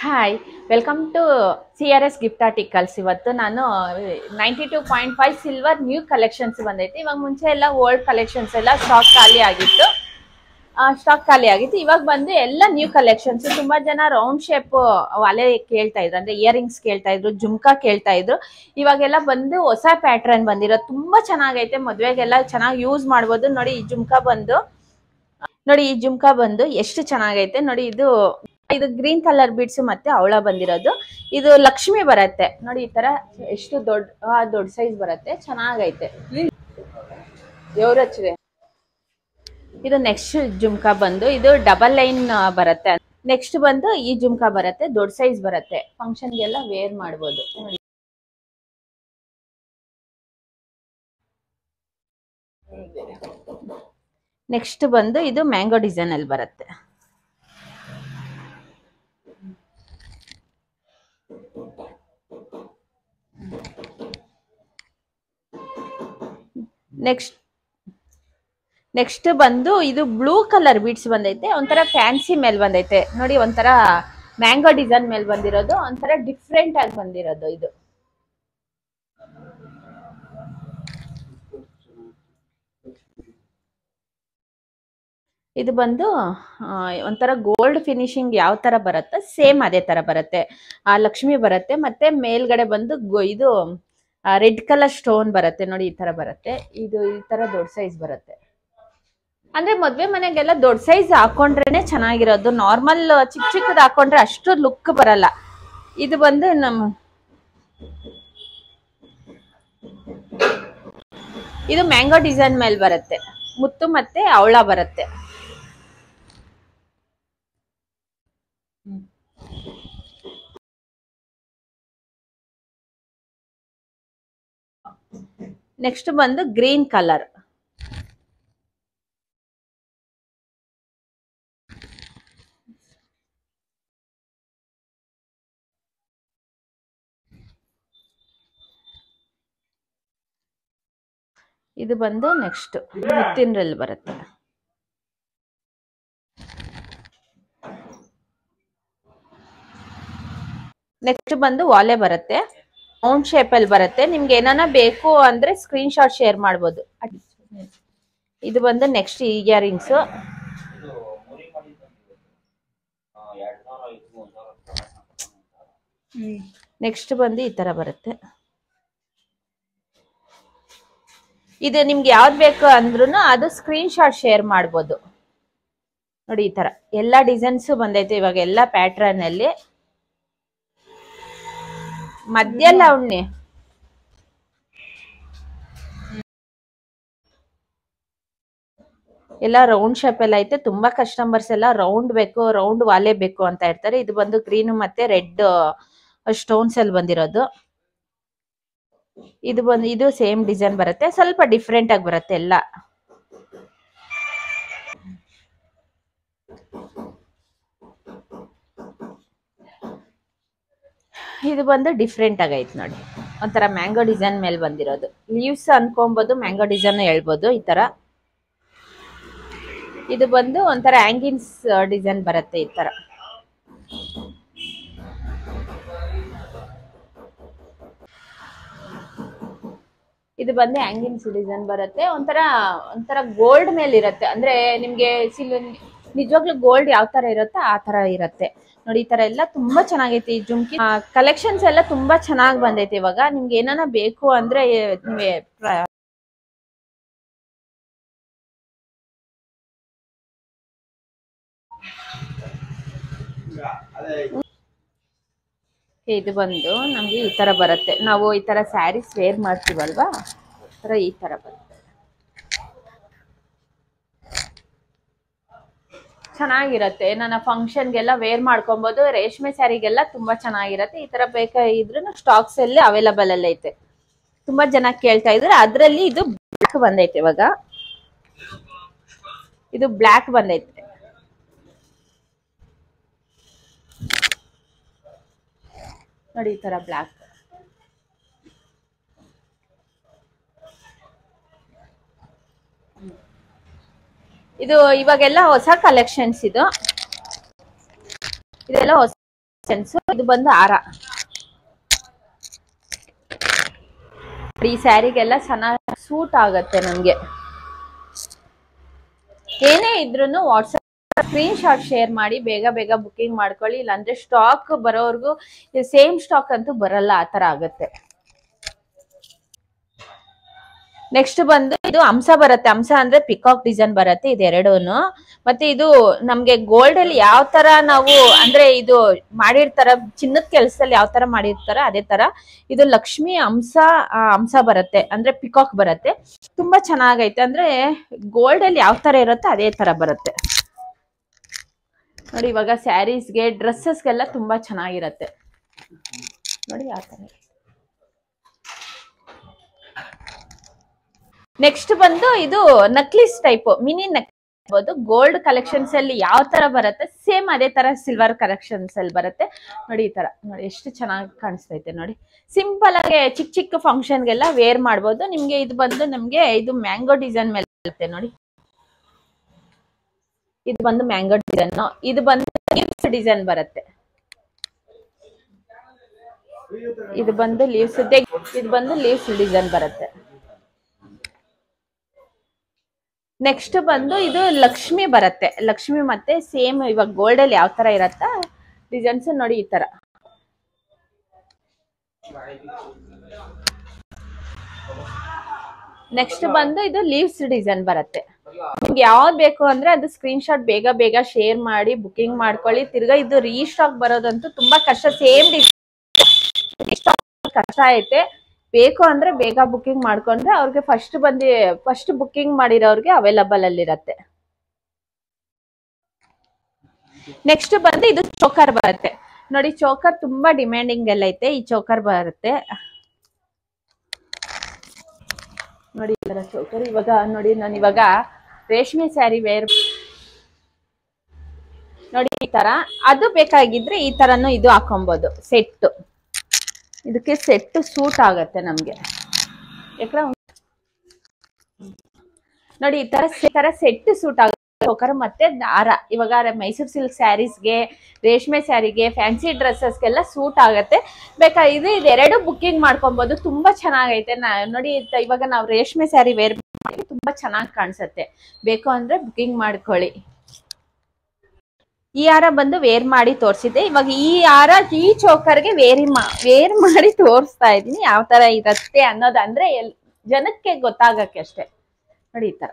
Hi, welcome to CRS gift articles. ಇವತ್ತು ನಾನು 92.5 silver new collections ಬಂದೈತಿ. ಇವಾಗ ಮುಂಚೆ ಎಲ್ಲ ಓಲ್ಡ್ ಕಲೆಕ್ಷನ್ಸ್ ಎಲ್ಲ ಸ್ಟಾಕ್ ಖಾಲಿ ಆಗಿತ್ತು. ಇವಾಗ ಬಂದು ಎಲ್ಲ ನ್ಯೂ ಕಲೆಕ್ಷನ್ಸ್. ತುಂಬಾ ಜನ ರೌಂಡ್ ಶೇಪ್ ವಾಲೆ ಕೇಳ್ತಾ ಇದ್ರು, ಅಂದ್ರೆ ಇಯರಿಂಗ್ಸ್ ಕೇಳ್ತಾ ಇದ್ರು, ಜುಮ್ಕಾ ಕೇಳ್ತಾ ಇದ್ರು. ಇವಾಗೆಲ್ಲ ಬಂದು ಹೊಸ ಪ್ಯಾಟ್ರನ್ ಬಂದಿರೋ ತುಂಬಾ ಚೆನ್ನಾಗೈತೆ. ಮದ್ವೆಗೆಲ್ಲ ಚೆನ್ನಾಗಿ ಯೂಸ್ ಮಾಡ್ಬೋದು. ನೋಡಿ ಈ ಜುಮ್ಕಾ ಬಂದು ಎಷ್ಟು ಚೆನ್ನಾಗೈತೆ ನೋಡಿ. ಇದು ಇದು ಗ್ರೀನ್ ಕಲರ್ ಬೀಡ್ಸ್ ಮತ್ತೆ ಅವಳ ಬಂದಿರೋದು. ಇದು ಲಕ್ಷ್ಮಿ ಬರತ್ತೆ ನೋಡಿ. ಈ ತರ ಎಷ್ಟು ದೊಡ್ಡ ಸೈಜ್ ಬರತ್ತೆ, ಚೆನ್ನಾಗೈತೆ. ದೇವ್ರಚ್ಚಿದೆ. ಇದು ನೆಕ್ಸ್ಟ್ ಜುಮ್ಕಾ ಬಂದು ಇದು ಡಬಲ್ ಲೈನ್ ಬರತ್ತೆ. ನೆಕ್ಸ್ಟ್ ಬಂದು ಈ ಜುಮ್ಕಾ ಬರತ್ತೆ, ದೊಡ್ಡ ಸೈಜ್ ಬರತ್ತೆ, ಫಂಕ್ಷನ್ಗೆಲ್ಲ ವೇರ್ ಮಾಡ್ಬೋದು ನೋಡಿ. ನೆಕ್ಸ್ಟ್ ಬಂದು ಇದು ಮ್ಯಾಂಗೋ ಡಿಸೈನ್ ಅಲ್ಲಿ ಬರುತ್ತೆ. ನೆಕ್ಸ್ಟ್ ಬಂದು ಇದು ಬ್ಲೂ ಕಲರ್ ಬೀಡ್ಸ್ ಬಂದೈತೆ. ಒಂಥರ ಫ್ಯಾನ್ಸಿ ಮೇಲ್ ಬಂದೈತೆ ನೋಡಿ. ಒಂಥರ ಮ್ಯಾಂಗೋ ಡಿಸೈನ್ ಮೇಲ್ ಬಂದಿರೋದು, ಒಂಥರ ಡಿಫ್ರೆಂಟ್ ಆಗಿ ಬಂದಿರೋದು. ಇದು ಬಂದು ಒಂಥರ ಗೋಲ್ಡ್ ಫಿನಿಶಿಂಗ್ ಯಾವ ತರ ಬರುತ್ತೆ ಸೇಮ್ ಅದೇ ತರ ಬರುತ್ತೆ. ಲಕ್ಷ್ಮಿ ಬರುತ್ತೆ. ಮತ್ತೆ ಮೇಲ್ಗಡೆ ಬಂದು ಇದು ರೆಡ್ ಕಲರ್ ಸ್ಟೋನ್ ಬರುತ್ತೆ ನೋಡಿ. ಈ ತರ ಬರುತ್ತೆ. ಇದು ಈ ತರ ದೊಡ್ಡ ಸೈಜ್ ಬರುತ್ತೆ. ಅಂದ್ರೆ ಮದ್ವೆ ಮನೆಗೆಲ್ಲ ದೊಡ್ಡ ಸೈಜ್ ಹಾಕೊಂಡ್ರೇನೆ ಚೆನ್ನಾಗಿರೋದು. ನಾರ್ಮಲ್ ಚಿಕ್ಕದ್ ಹಾಕೊಂಡ್ರೆ ಅಷ್ಟು ಲುಕ್ ಬರಲ್ಲ. ಇದು ಬಂದು ಇದು ಮ್ಯಾಂಗೋ ಡಿಸೈನ್ ಮೇಲೆ ಬರುತ್ತೆ. ಮುತ್ತು ಮತ್ತೆ ಅವಳ ಬರುತ್ತೆ. ನೆಕ್ಸ್ಟ್ ಬಂದು ಗ್ರೀನ್ ಕಲರ್. ಇದು ಬಂದು ನೆಕ್ಸ್ಟ್ ಮುತ್ತಿನಲ್ಲಿ ಬರುತ್ತೆ. ನೆಕ್ಸ್ಟ್ ಬಂದು ವಾಲೆ ಬರುತ್ತೆ, ರೌಂಡ್ ಶೇಪ್ ಅಲ್ಲಿ ಬರುತ್ತೆ. ನಿಮ್ಗೆ ಏನಾನ ಬೇಕು ಅಂದ್ರೆ ಸ್ಕ್ರೀನ್ ಶಾಟ್ ಶೇರ್ ಮಾಡ್ಬೋದು. ಇದು ಬಂದು ನೆಕ್ಸ್ಟ್ ಇಯರಿಂಗ್ಸ್. ನೆಕ್ಸ್ಟ್ ಬಂದು ಈ ತರ ಬರುತ್ತೆ. ಇದು ನಿಮ್ಗೆ ಯಾವ್ದು ಬೇಕು ಅಂದ್ರೂ ಅದು ಸ್ಕ್ರೀನ್ ಶಾಟ್ ಶೇರ್ ಮಾಡ್ಬೋದು ನೋಡಿ. ಈ ತರ ಎಲ್ಲಾ ಡಿಸೈನ್ಸ್ ಬಂದೈತೆ ಇವಾಗ ಎಲ್ಲಾ ಪ್ಯಾಟ್ರನ್ ಅಲ್ಲಿ. ಮಧ್ಯಲ್ಲ ಉಣ್ಣೆ ಎಲ್ಲ ರೌಂಡ್ ಶೇಪ್ ಎಲ್ಲ ಐತೆ. ತುಂಬಾ ಕಸ್ಟಮರ್ಸ್ ಎಲ್ಲ ರೌಂಡ್ ಬೇಕು, ರೌಂಡ್ ವಾಲೆ ಬೇಕು ಅಂತ ಇರ್ತಾರೆ. ಇದು ಬಂದು ಗ್ರೀನ್ ಮತ್ತೆ ರೆಡ್ ಸ್ಟೋನ್ಸ್ ಅಲ್ಲಿ ಬಂದಿರೋದು. ಇದು ಸೇಮ್ ಡಿಸೈನ್ ಬರುತ್ತೆ, ಸ್ವಲ್ಪ ಡಿಫ್ರೆಂಟ್ ಆಗಿ ಬರುತ್ತೆ ಎಲ್ಲ. ಇದು ಬಂದು ಡಿಫ್ರೆಂಟ್ ಆಗೈತೆ ನೋಡಿ. ಒಂಥರ ಮ್ಯಾಂಗೋ ಡಿಸೈನ್ ಮೇಲೆ ಬಂದಿರೋದು. ಲೀವ್ಸ್ ಅನ್ಕೊಬಹುದು, ಮ್ಯಾಂಗೋ ಡಿಸೈನ್ ಹೇಳ್ಬೋದು ಈ ತರ. ಇದು ಬಂದು ಒಂಥರ ಹ್ಯಾಂಗಿನ್ಸ್ ಡಿಸೈನ್ ಬರುತ್ತೆ ಈ ತರ. ಇದು ಬಂದು ಹ್ಯಾಂಗಿನ್ಸ್ ಡಿಸೈನ್ ಬರುತ್ತೆ. ಒಂಥರ ಗೋಲ್ಡ್ ಮೇಲೆ ಇರುತ್ತೆ. ಅಂದ್ರೆ ನಿಮ್ಗೆ ನಿಜವಾಗ್ಲೂ ಗೋಲ್ಡ್ ಯಾವ ತರ ಇರುತ್ತೆ ಆ ತರ ಇರುತ್ತೆ ನೋಡಿ. ಈ ತರ ಎಲ್ಲ ತುಂಬಾ ಚೆನ್ನಾಗೈತೆ. ಈ ಜುಮ್ಕಿ ಕಲೆಕ್ಷನ್ಸ್ ಎಲ್ಲ ತುಂಬಾ ಚೆನ್ನಾಗಿ ಬಂದೈತೆ. ಇವಾಗ ನಿಮ್ಗೆ ಏನಾನ ಬೇಕು ಅಂದ್ರೆ ನೀವೇ ಇದು ಬಂದು ನಮ್ಗೆ ಈ ತರ ಬರುತ್ತೆ. ನಾವು ಈ ತರ ಸ್ಯಾರೀಸ್ ವೇರ್ ಮಾಡ್ತೀವಲ್ವಾ, ಈ ತರ ಬರುತ್ತೆ. ಚೆನ್ನಾಗಿರತ್ತೆ. ನನ್ನ ಫಂಕ್ಷನ್ಗೆಲ್ಲ ವೇರ್ ಮಾಡ್ಕೊಬಹುದು. ರೇಷ್ಮೆ ಸ್ಯಾರಿಗೆಲ್ಲ ತುಂಬಾ ಚೆನ್ನಾಗಿರತ್ತೆ. ಈ ತರ ಬೇಕಾದ್ರೂ ಸ್ಟಾಕ್ಸ್ ಎಲ್ಲ ಅವೈಲಬಲ್ ಅಲ್ಲಿ ಐತೆ. ತುಂಬಾ ಜನ ಕೇಳ್ತಾ ಇದ್ರೆ ಅದ್ರಲ್ಲಿ ಇದು ಬ್ಲಾಕ್ ಬಂದೈತೆ. ಇವಾಗ ಇದು ಬ್ಲಾಕ್ ಬಂದೈತೆ ನೋಡಿ. ಈ ತರ ಬ್ಲಾಕ್. ಇದು ಇವಾಗೆಲ್ಲ ಹೊಸ ಕಲೆಕ್ಷನ್ಸ್. ಇದೆಲ್ಲ ಹೊಸ ಇದು ಬಂದು ಹಾರ. ಈ ಸ್ಯಾರಿಗೆಲ್ಲ ಚೆನ್ನಾಗಿ ಸೂಟ್ ಆಗತ್ತೆ ನಮ್ಗೆ. ಏನೇ ಇದ್ರೂ ವಾಟ್ಸಪ್ ಸ್ಕ್ರೀನ್ ಶಾಟ್ ಶೇರ್ ಮಾಡಿ ಬೇಗ ಬೇಗ ಬುಕಿಂಗ್ ಮಾಡ್ಕೊಳ್ಳಿ. ಇಲ್ಲಾಂದ್ರೆ ಸ್ಟಾಕ್ ಬರೋವರೆಗೂ ಸೇಮ್ ಸ್ಟಾಕ್ ಅಂತೂ ಬರಲ್ಲ, ಆ ತರ ಆಗತ್ತೆ. ನೆಕ್ಸ್ಟ್ ಬಂದು ಇದು ಹಂಸ ಬರುತ್ತೆ. ಹಂಸ ಅಂದ್ರೆ ಪಿಕಾಕ್ ಡಿಸೈನ್ ಬರುತ್ತೆ ಇದೆರಡೂನು. ಮತ್ತೆ ಇದು ನಮ್ಗೆ ಗೋಲ್ಡ್ ಅಲ್ಲಿ ಯಾವ ತರ ನಾವು ಅಂದ್ರೆ ಇದು ಮಾಡಿರ್ತಾರ, ಚಿನ್ನದ ಕೆಲಸದಲ್ಲಿ ಯಾವ ತರ ಮಾಡಿರ್ತಾರ ಅದೇ ತರ ಇದು ಲಕ್ಷ್ಮಿ ಹಂಸ ಬರುತ್ತೆ, ಅಂದ್ರೆ ಪಿಕಾಕ್ ಬರುತ್ತೆ. ತುಂಬಾ ಚೆನ್ನಾಗೈತೆ. ಅಂದ್ರೆ ಗೋಲ್ಡ್ ಅಲ್ಲಿ ಯಾವ ತರ ಇರುತ್ತೆ ಅದೇ ತರ ಬರುತ್ತೆ ನೋಡಿ. ಇವಾಗ ಸ್ಯಾರೀಸ್ಗೆ ಡ್ರೆಸ್ಸಸ್ಗೆಲ್ಲ ತುಂಬಾ ಚೆನ್ನಾಗಿರತ್ತೆ ನೋಡಿ ಆ ತರ. ನೆಕ್ಸ್ಟ್ ಬಂದು ಇದು necklace type mini neck gold collections ಅಲ್ಲಿ ಯಾವ ತರ ಬರುತ್ತೆ ಸೇಮ್ ಅದೇ ತರ ಸಿಲ್ವರ್ ಕಲೆಕ್ಷನ್ಸ್ ಅಲ್ಲಿ ಬರುತ್ತೆ ನೋಡಿ. ಈ ತರ ನೋಡಿ ಎಷ್ಟು ಚೆನ್ನಾಗಿ ಕಾಣಿಸ್ತೈತೆ ನೋಡಿ. ಸಿಂಪಲ್ ಆಗಿ ಚಿಕ್ಕ ಚಿಕ್ಕ ಫಂಕ್ಷನ್ಗೆಲ್ಲ ವೇರ್ ಮಾಡ್ಬೋದು. ನಿಮ್ಗೆ ಇದು ಬಂದು ನಮ್ಗೆ ಇದು ಮ್ಯಾಂಗೋ ಡಿಸೈನ್ ಮೇಲೆ ಬರುತ್ತೆ ನೋಡಿ. ಇದು ಬಂದು ಮ್ಯಾಂಗೋ ಡಿಸೈನ್, ಇದು ಬಂದು ಲೀವ್ಸ್ ಡಿಸೈನ್ ಬರುತ್ತೆ. ಇದು ಬಂದು ಲೀವ್ಸ್, ಇದು ಬಂದು ಲೀವ್ಸ್ ಡಿಸೈನ್ ಬರುತ್ತೆ. ನೆಕ್ಸ್ಟ್ ಬಂದು ಇದು ಲಕ್ಷ್ಮಿ ಬರುತ್ತೆ. ಲಕ್ಷ್ಮಿ ಮತ್ತೆ ಸೇಮ್ ಇವಾಗ ಗೋಲ್ಡ್ ಅಲ್ಲಿ ಯಾವ ತರ ಇರತ್ತ ಡಿಸೈನ್ಸ್ ನೋಡಿ ಈ ತರ. ನೆಕ್ಸ್ಟ್ ಬಂದು ಇದು ಲೀವ್ಸ್ ಡಿಸೈನ್ ಬರುತ್ತೆ. ನಿಮ್ಗೆ ಯಾವ್ದು ಬೇಕು ಅಂದ್ರೆ ಅದು ಸ್ಕ್ರೀನ್ ಶಾಟ್ ಬೇಗ ಬೇಗ ಶೇರ್ ಮಾಡಿ ಬುಕಿಂಗ್ ಮಾಡ್ಕೊಳ್ಳಿ. ತಿರ್ಗಾ ಇದು ರೀಸ್ಟಾಕ್ ಬರೋದಂತೂ ತುಂಬಾ ಕಷ್ಟ. ಸೇಮ್ ಕಷ್ಟ ಐತೆ. ಬೇಕು ಅಂದ್ರೆ ಬೇಗ ಬುಕಿಂಗ್ ಮಾಡ್ಕೊಂಡ್ರೆ ಅವ್ರಿಗೆ ಫಸ್ಟ್ ಬುಕಿಂಗ್ ಮಾಡಿರೋರ್ಗೆ ಅವೈಲಬಲ್ ಅಲ್ಲಿ ಇರತ್ತೆ. ನೆಕ್ಸ್ಟ್ ಬಂದು ಇದು ಚೋಕರ್ ಬರುತ್ತೆ ನೋಡಿ. ಚೋಕರ್ ತುಂಬಾ ಡಿಮ್ಯಾಂಡಿಂಗ್ ಎಲ್ಲ ಐತೆ. ಈ ಚೋಕರ್ ಬರುತ್ತೆ ನೋಡಿ ಈ ತರ ಚೋಕರ್. ಇವಾಗ ನೋಡಿ ನಾನು ಇವಾಗ ರೇಷ್ಮೆ ಸ್ಯಾರಿ ವೇರ್ ನೋಡಿ ಈ ತರ. ಅದು ಬೇಕಾಗಿದ್ರೆ ಈ ತರನು ಇದು ಹಾಕೊಬಹುದು. ಸೆಟ್ ಇದಕ್ಕೆ ಸೆಟ್ ಸೂಟ್ ಆಗತ್ತೆ ನಮ್ಗೆ. ಯಾಕಂದ್ರೆ ನೋಡಿ ಈ ತರ ಸೆಟ್ ಸೂಟ್ ಆಗುತ್ತೆ. ಚೋಕರ್ ಮತ್ತೆ ದಾರ ಇವಾಗ ಮೈಸೂರು ಸಿಲ್ಕ್ ಸ್ಯಾರೀಸ್ಗೆ, ರೇಷ್ಮೆ ಸ್ಯಾರಿಗೆ, ಫ್ಯಾನ್ಸಿ ಡ್ರೆಸ್ಸಸ್ಗೆಲ್ಲ ಸೂಟ್ ಆಗತ್ತೆ. ಬೇಕಾದ್ರೆ ಇದೆರಡು ಬುಕ್ಕಿಂಗ್ ಮಾಡ್ಕೊಬಹುದು. ತುಂಬಾ ಚೆನ್ನಾಗೈತೆ ನೋಡಿ. ಇವಾಗ ನಾವು ರೇಷ್ಮೆ ಸ್ಯಾರಿ ವೇರ್ ಮಾಡಿ ತುಂಬಾ ಚೆನ್ನಾಗಿ ಕಾಣಿಸುತ್ತೆ. ಬೇಕು ಅಂದ್ರೆ ಬುಕ್ಕಿಂಗ್ ಮಾಡ್ಕೊಳ್ಳಿ. ಈ ಹಾರ ಬಂದು ವೇರ್ ಮಾಡಿ ತೋರಿಸಿದೆ. ಇವಾಗ ಈ ಹಾರ ಈ ಚೋಕರ್ಗೆ ವೇರ್ ಮಾಡಿ ತೋರಿಸ್ತಾ ಇದ್ದೀನಿ ಯಾವ ತರ ಇರತ್ತೆ ಅನ್ನೋದು. ಅಂದ್ರೆ ಜನಕ್ಕೆ ಗೊತ್ತಾಗಕ್ಕೆ ಅಷ್ಟೇ ನೋಡಿ ಈ ತರ.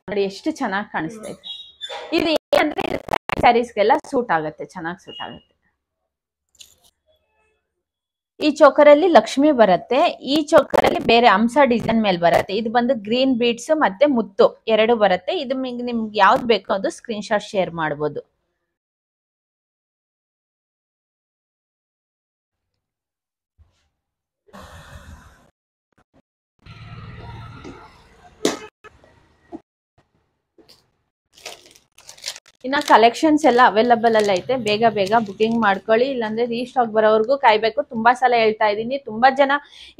ನೋಡಿ ಎಷ್ಟು ಚೆನ್ನಾಗಿ ಕಾಣಿಸ್ತೈತೆ. ಇದು ಏನಂದ್ರೆ ಸ್ಯಾರೀಸ್ಗೆಲ್ಲ ಸೂಟ್ ಆಗತ್ತೆ, ಚೆನ್ನಾಗಿ ಸೂಟ್ ಆಗುತ್ತೆ. ಈ ಚೋಕರಲ್ಲಿ ಲಕ್ಷ್ಮಿ ಬರುತ್ತೆ. ಈ ಚೋಕರಲ್ಲಿ ಬೇರೆ ಹಂಸ ಡಿಸೈನ್ ಮೇಲೆ ಬರುತ್ತೆ. ಇದು ಬಂದು ಗ್ರೀನ್ ಬೀಡ್ಸ್ ಮತ್ತೆ ಮುತ್ತು ಎರಡು ಬರುತ್ತೆ. ಇದು ನಿಮ್ಗೆ ಯಾವ್ದು ಬೇಕೋ ಅದು ಸ್ಕ್ರೀನ್ ಶಾಟ್ ಶೇರ್ ಮಾಡ್ಬೋದು. ಇನ್ನ ಕಲೆಕ್ಷನ್ಸ್ ಎಲ್ಲ ಅವೈಲಬಲ್ ಅಲ್ಲ ಐತೆ. ಬೇಗ ಬೇಗ ಬುಕಿಂಗ್ ಮಾಡ್ಕೊಳ್ಳಿ. ಇಲ್ಲಾಂದ್ರೆ ರೀಸ್ಟಾಕ್ ಬರೋವರೆಗೂ ಕಾಯ್ಬೇಕು. ತುಂಬಾ ಸಲ ಹೇಳ್ತಾ ಇದ್ದೀನಿ. ತುಂಬಾ ಜನ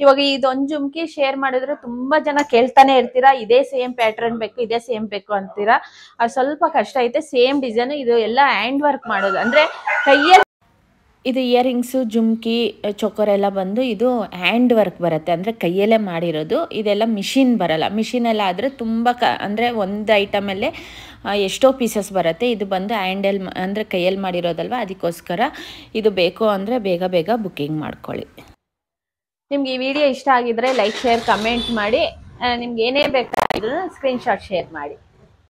ಇವಾಗ ಇದೊಂದು ಜುಮ್ಕಿ ಶೇರ್ ಮಾಡಿದ್ರೆ ತುಂಬಾ ಜನ ಕೇಳ್ತಾನೆ ಇರ್ತೀರಾ, ಇದೇ ಸೇಮ್ ಪ್ಯಾಟರ್ನ್ ಬೇಕು, ಇದೇ ಸೇಮ್ ಬೇಕು ಅಂತೀರಾ. ಅದು ಸ್ವಲ್ಪ ಕಷ್ಟ ಐತೆ. ಸೇಮ್ ಡಿಸೈನ್ ಇದು ಎಲ್ಲ ಹ್ಯಾಂಡ್ ವರ್ಕ್ ಮಾಡೋದು, ಅಂದ್ರೆ ಕೈಯಲ್ಲಿ ಇದು ಇಯರಿಂಗ್ಸು, ಜುಮ್ಕಿ, ಚೋಕರ್ ಎಲ್ಲ ಬಂದು ಇದು ಹ್ಯಾಂಡ್ ವರ್ಕ್ ಬರುತ್ತೆ. ಅಂದರೆ ಕೈಯಲ್ಲೇ ಮಾಡಿರೋದು. ಇದೆಲ್ಲ ಮಿಷಿನ್ ಬರಲ್ಲ. ಮಿಷಿನೆಲ್ಲ ಆದರೆ ತುಂಬ ಅಂದರೆ ಒಂದು ಐಟಮಲ್ಲೇ ಎಷ್ಟೋ ಪೀಸಸ್ ಬರುತ್ತೆ. ಇದು ಬಂದು ಹ್ಯಾಂಡಲ್ ಅಂದರೆ ಕೈಯಲ್ಲಿ ಮಾಡಿರೋದಲ್ವ, ಅದಕ್ಕೋಸ್ಕರ ಇದು ಬೇಕು ಅಂದರೆ ಬೇಗ ಬೇಗ ಬುಕ್ಕಿಂಗ್ ಮಾಡ್ಕೊಳ್ಳಿ. ನಿಮ್ಗೆ ಈ ವಿಡಿಯೋ ಇಷ್ಟ ಆಗಿದ್ರೆ ಲೈಕ್, ಶೇರ್, ಕಮೆಂಟ್ ಮಾಡಿ. ನಿಮ್ಗೆ ಏನೇ ಬೇಕಾಗಿದ್ರು ಸ್ಕ್ರೀನ್ ಶಾಟ್ ಶೇರ್ ಮಾಡಿ.